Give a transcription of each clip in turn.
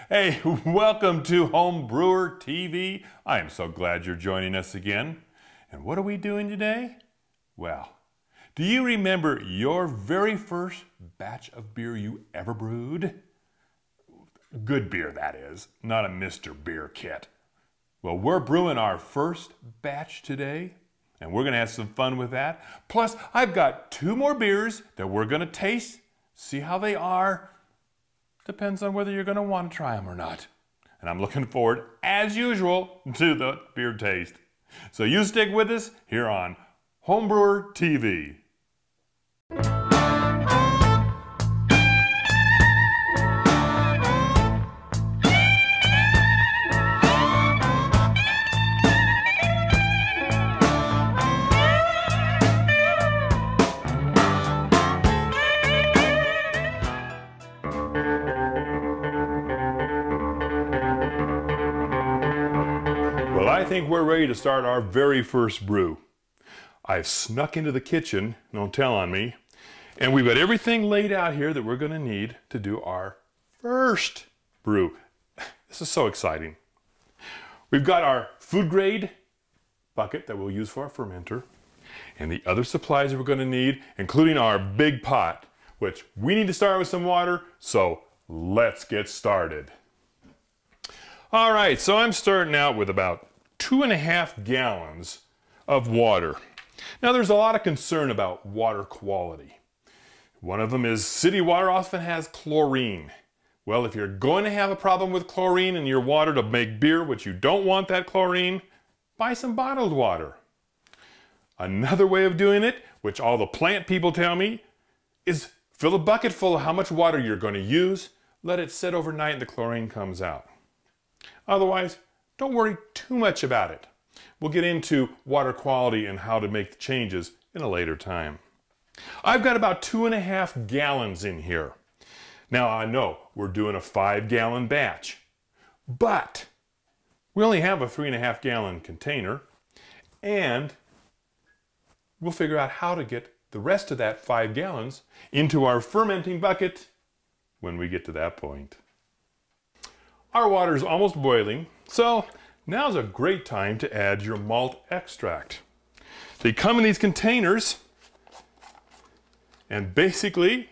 Hey, welcome to Home Brewer TV. I am so glad you're joining us again. And what are we doing today? Well, do you remember your very first batch of beer you ever brewed? Good beer, that is, not a Mr. Beer kit. Well, we're brewing our first batch today, and we're going to have some fun with that. Plus, I've got 2 more beers that we're going to taste, see how they are. Depends on whether you're going to want to try them or not. And I'm looking forward, as usual, to the beer taste. So you stick with us here on Home Brewer TV. Well, I think we're ready to start our very first brew. I've snuck into the kitchen, don't tell on me, and we've got everything laid out here that we're going to need to do our first brew. This is so exciting. We've got our food grade bucket that we'll use for our fermenter, and the other supplies that we're going to need, including our big pot, which we need to start with some water, so let's get started. All right, so I'm starting out with about 2.5 gallons of water. Now there's a lot of concern about water quality. One of them is city water often has chlorine. Well, if you're going to have a problem with chlorine in your water to make beer, which you don't want that chlorine, buy some bottled water. Another way of doing it, which all the plant people tell me, is fill a bucket full of how much water you're going to use, let it sit overnight and the chlorine comes out. Otherwise, don't worry too much about it. We'll get into water quality and how to make the changes in a later time. I've got about 2.5 gallons in here. Now I know we're doing a 5-gallon batch, but we only have a 3.5-gallon container, and we'll figure out how to get the rest of that 5 gallons into our fermenting bucket when we get to that point. Our water is almost boiling, so now's a great time to add your malt extract. They come in these containers, and basically,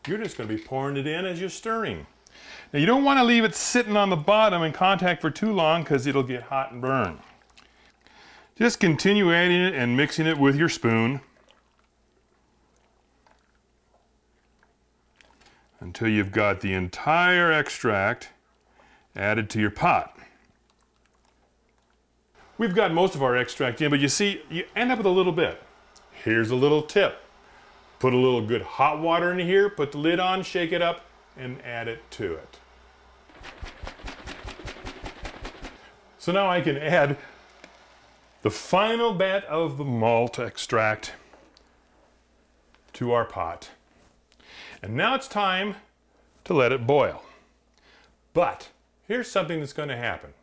you're just going to be pouring it in as you're stirring. Now you don't want to leave it sitting on the bottom in contact for too long because it'll get hot and burn. Just continue adding it and mixing it with your spoon until you've got the entire extract added to your pot. We've got most of our extract in, but you see, you end up with a little bit. Here's a little tip. Put a little good hot water in here, put the lid on, shake it up, and add it to it. So now I can add the final bat of the malt extract to our pot. And now it's time to let it boil. But here's something that's going to happen.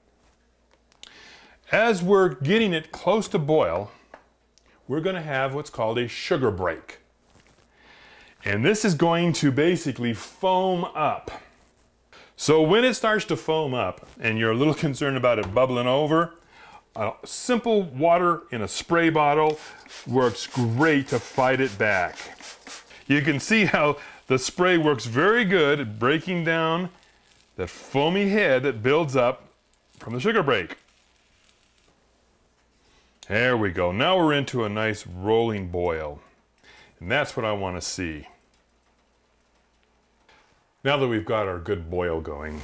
As we're getting it close to boil, we're going to have what's called a sugar break. And this is going to basically foam up. So when it starts to foam up and you're a little concerned about it bubbling over, simple water in a spray bottle works great to fight it back. You can see how the spray works very good at breaking down that foamy head that builds up from the sugar break. There we go. Now we're into a nice rolling boil. And that's what I want to see. Now that we've got our good boil going,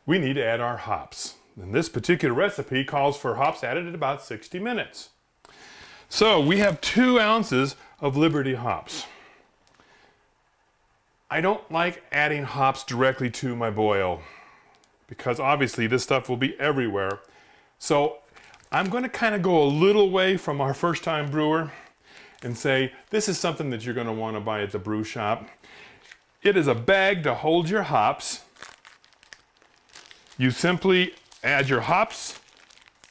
we need to add our hops. And this particular recipe calls for hops added at about 60 minutes. So we have 2 ounces of Liberty hops. I don't like adding hops directly to my boil because obviously this stuff will be everywhere. So I'm going to kind of go a little way from our first time brewer and say this is something that you're going to want to buy at the brew shop. It is a bag to hold your hops. You simply add your hops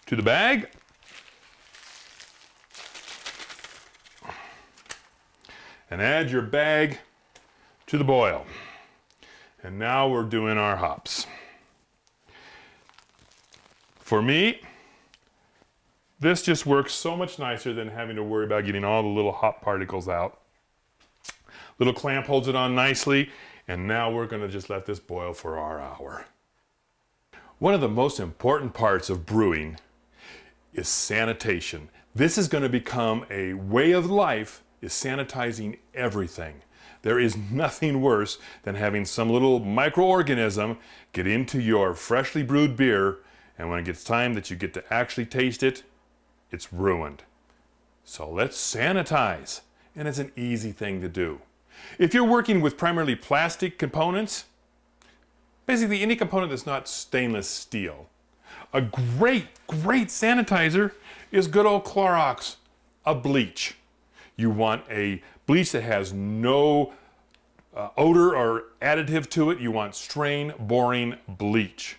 to the bag. And add your bag to the boil. And now we're doing our hops. For me, this just works so much nicer than having to worry about getting all the little hop particles out. Little clamp holds it on nicely, and now we're going to just let this boil for our hour. One of the most important parts of brewing is sanitation. This is going to become a way of life, is sanitizing everything. There is nothing worse than having some little microorganism get into your freshly brewed beer, and when it gets time that you get to actually taste it, it's ruined. So let's sanitize, and it's an easy thing to do. If you're working with primarily plastic components, basically any component that's not stainless steel, a great sanitizer is good old Clorox, a bleach. You want a bleach that has no odor or additive to it. You want strain boring bleach.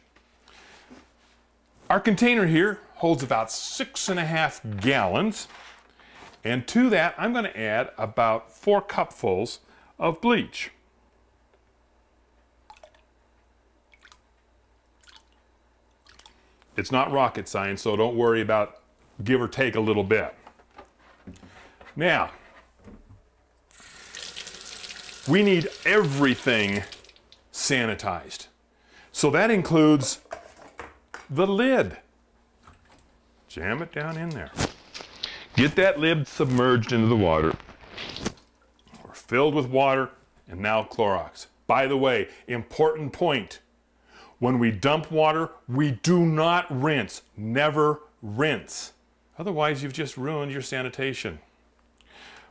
Our container here holds about 6.5 gallons. And to that, I'm going to add about 4 cupfuls of bleach. It's not rocket science, so don't worry about give or take a little bit. Now, we need everything sanitized. So that includes the lid. Jam it down in there. Get that lid submerged into the water. We're filled with water and now Clorox. By the way, important point. When we dump water, we do not rinse. Never rinse. Otherwise, you've just ruined your sanitation.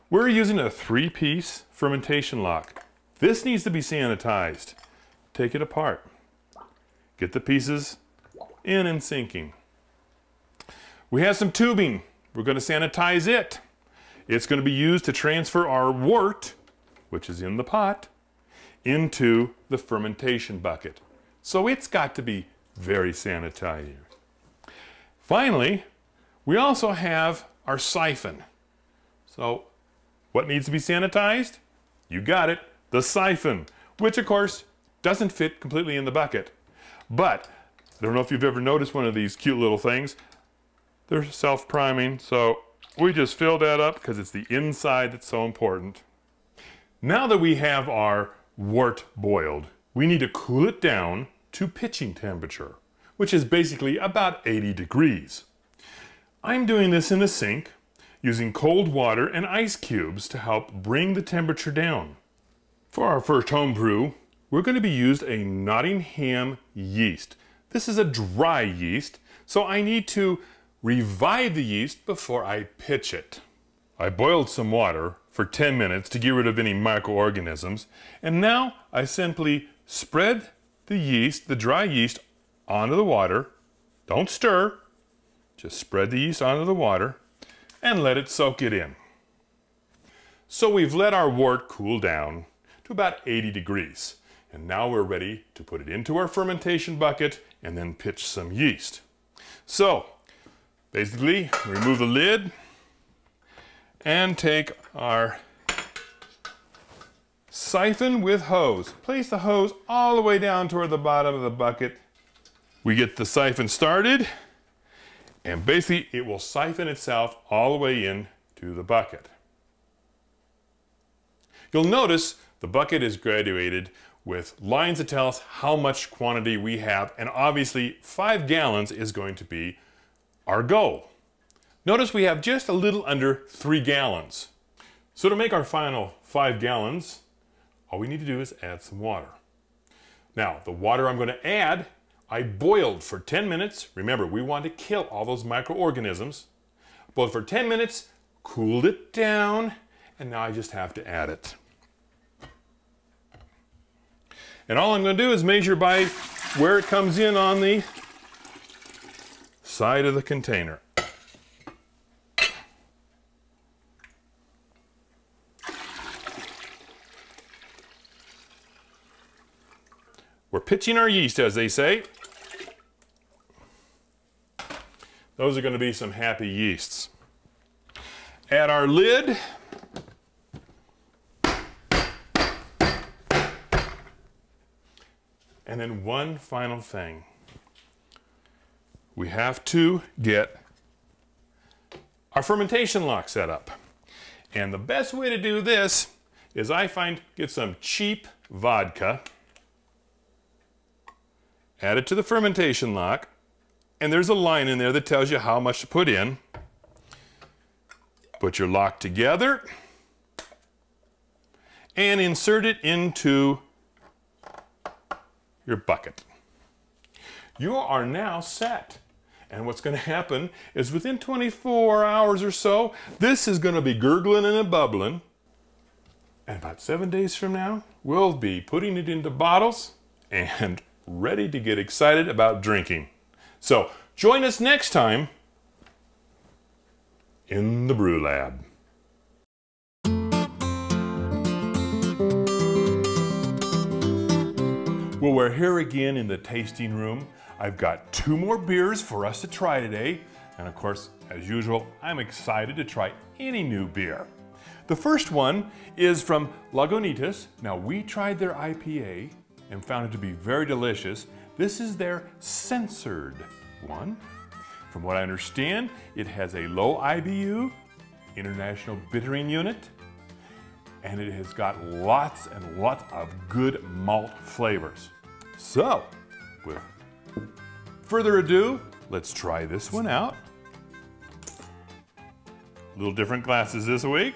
We're using a 3-piece fermentation lock. This needs to be sanitized. Take it apart. Get the pieces in and sinking. We have some tubing. We're going to sanitize it. It's going to be used to transfer our wort, which is in the pot, into the fermentation bucket. So it's got to be very sanitized. Finally, we also have our siphon. So what needs to be sanitized? You got it, the siphon, which of course doesn't fit completely in the bucket. But I don't know if you've ever noticed one of these cute little things. They're self-priming, so we just fill that up because it's the inside that's so important. Now that we have our wort boiled, we need to cool it down to pitching temperature, which is basically about 80 degrees. I'm doing this in a sink using cold water and ice cubes to help bring the temperature down. For our first home brew, we're going to be used a Nottingham yeast. This is a dry yeast, so I need to revive the yeast before I pitch it. I boiled some water for 10 minutes to get rid of any microorganisms, and now I simply spread the yeast, the dry yeast, onto the water. Don't stir, just spread the yeast onto the water and let it soak it in. So we've let our wort cool down to about 80 degrees, and now we're ready to put it into our fermentation bucket and then pitch some yeast. So basically, remove the lid and take our siphon with hose. Place the hose all the way down toward the bottom of the bucket. We get the siphon started, and basically it will siphon itself all the way in to the bucket. You'll notice the bucket is graduated with lines that tell us how much quantity we have, and obviously 5 gallons is going to be our goal. Notice we have just a little under 3 gallons. So to make our final 5 gallons, all we need to do is add some water. Now, the water I'm going to add, I boiled for 10 minutes. Remember, we want to kill all those microorganisms. Boiled for 10 minutes, cooled it down, and now I just have to add it. And all I'm going to do is measure by where it comes in on the side of the container. We're pitching our yeast, as they say. Those are going to be some happy yeasts. Add our lid. And then one final thing. We have to get our fermentation lock set up. And the best way to do this is I find get some cheap vodka, add it to the fermentation lock, and there's a line in there that tells you how much to put in. Put your lock together and insert it into your bucket. You are now set. And what's going to happen is within 24 hours or so, this is going to be gurgling and bubbling. And about 7 days from now, we'll be putting it into bottles and ready to get excited about drinking. So join us next time in the Brew Lab. Well, we're here again in the tasting room. I've got 2 more beers for us to try today. And of course, as usual, I'm excited to try any new beer. The first one is from Lagunitas. Now, we tried their IPA and found it to be very delicious. This is their censored one. From what I understand, it has a low IBU, International Bittering Unit, and it has got lots and lots of good malt flavors. So, with further ado, let's try this one out. A little different glasses this week.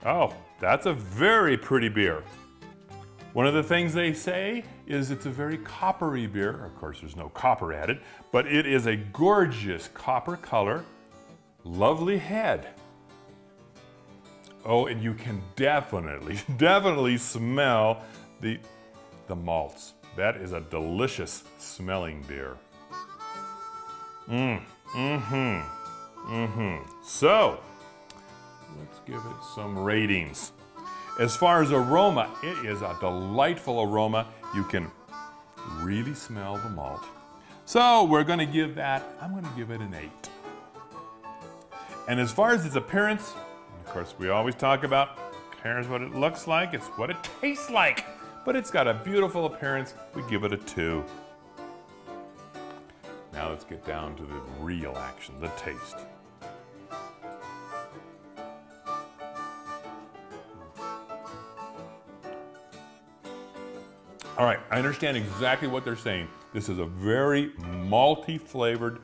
Oh, that's a very pretty beer. One of the things they say is it's a very coppery beer. Of course, there's no copper added, but it is a gorgeous copper color, lovely head. Oh, and you can definitely smell the malts. That is a delicious smelling beer. So, let's give it some ratings. As far as aroma, it is a delightful aroma. You can really smell the malt. So we're going to give that, I'm going to give it an 8. And as far as its appearance, of course we always talk about, who cares what it looks like, it's what it tastes like. But it's got a beautiful appearance, we give it a 2. Now let's get down to the real action, the taste. All right, I understand exactly what they're saying. This is a very malty flavored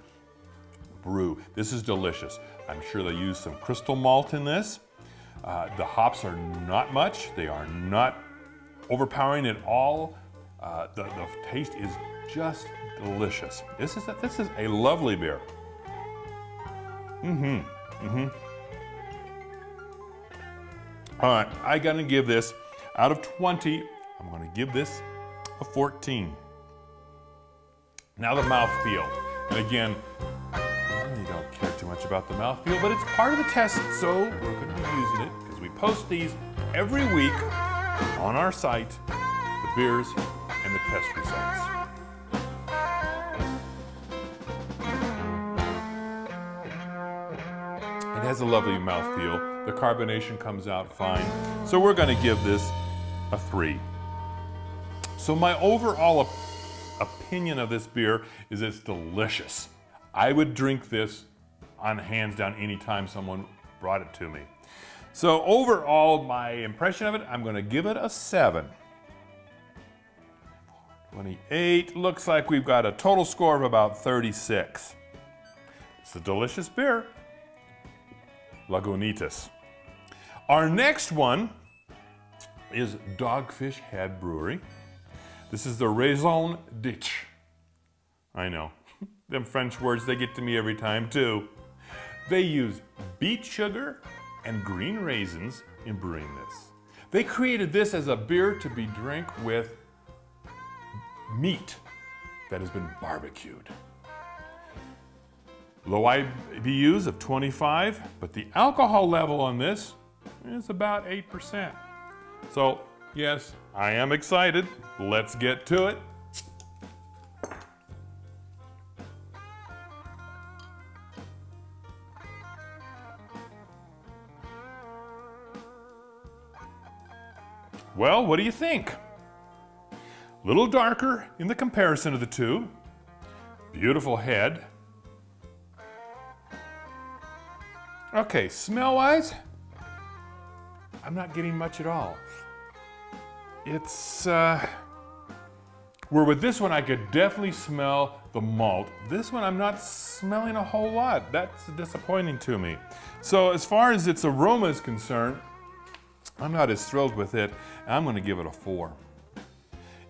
brew. This is delicious. I'm sure they use some crystal malt in this. The hops are not much. They are not overpowering at all. The taste is just delicious. This is a lovely beer. All right, I gotta give this, out of 20, I'm gonna give this a 14. Now the mouthfeel. And again, I really don't care too much about the mouthfeel, but it's part of the test, so we're gonna be using it because we post these every week on our site, the beers and the test results. It has a lovely mouthfeel. The carbonation comes out fine. So we're gonna give this a 3. So my overall opinion of this beer is it's delicious. I would drink this on hands down anytime someone brought it to me. So overall, my impression of it, I'm gonna give it a 7. 28, looks like we've got a total score of about 36. It's a delicious beer. Lagunitas. Our next one is Dogfish Head Brewery. This is the raison d'être. I know, them French words, they get to me every time too. They use beet sugar and green raisins in brewing this. They created this as a beer to be drank with meat that has been barbecued. Low IBUs of 25, but the alcohol level on this is about 8%. So, yes, I am excited. Let's get to it. Well, what do you think? A little darker in the comparison of the two. Beautiful head. Okay, smell-wise, I'm not getting much at all. It's, where with this one I could definitely smell the malt. This one I'm not smelling a whole lot. That's disappointing to me. So as far as its aroma is concerned, I'm not as thrilled with it. I'm going to give it a 4.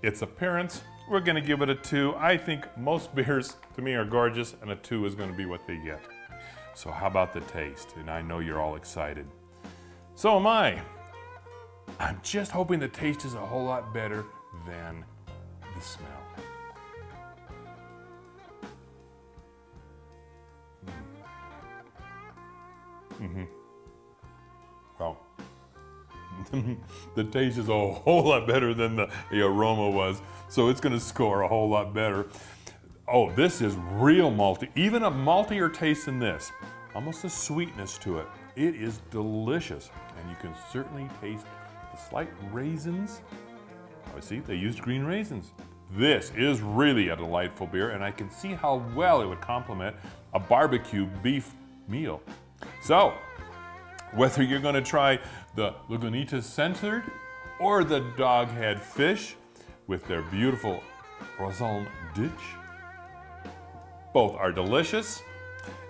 Its appearance, we're going to give it a 2. I think most beers to me are gorgeous, and a 2 is going to be what they get. So how about the taste? And I know you're all excited. So am I. I'm just hoping the taste is a whole lot better than the smell. Well, the taste is a whole lot better than the aroma was, so it's going to score a whole lot better. Oh, this is real malty. Even a maltier taste than this. Almost a sweetness to it. It is delicious, and you can certainly taste the slight raisins. Oh, see, they used green raisins. This is really a delightful beer, and I can see how well it would complement a barbecue beef meal. So, whether you're going to try the Lagunitas Centered or the Doghead Fish with their beautiful Rosal Ditch, both are delicious.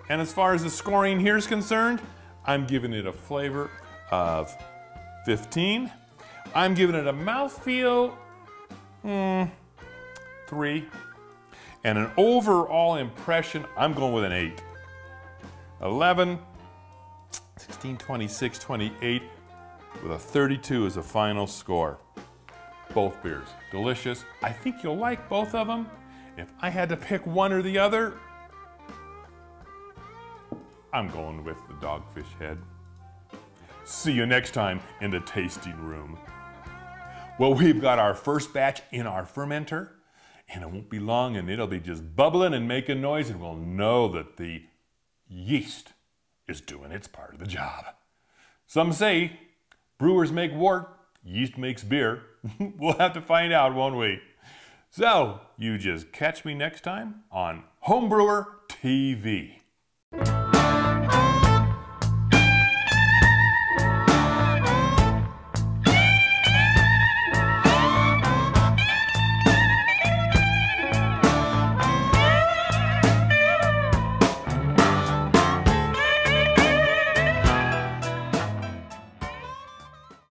And as far as the scoring here is concerned, I'm giving it a flavor of 15. I'm giving it a mouthfeel, 3. And an overall impression, I'm going with an 8. 11, 16, 26, 28, with a 32 as a final score. Both beers, delicious. I think you'll like both of them. If I had to pick one or the other, I'm going with the Dogfish Head. See you next time in the tasting room. Well, we've got our first batch in our fermenter, and it won't be long and it'll be just bubbling and making noise, and we'll know that the yeast is doing its part of the job. Some say brewers make wort, yeast makes beer. We'll have to find out, won't we? So, you just catch me next time on Homebrewer TV.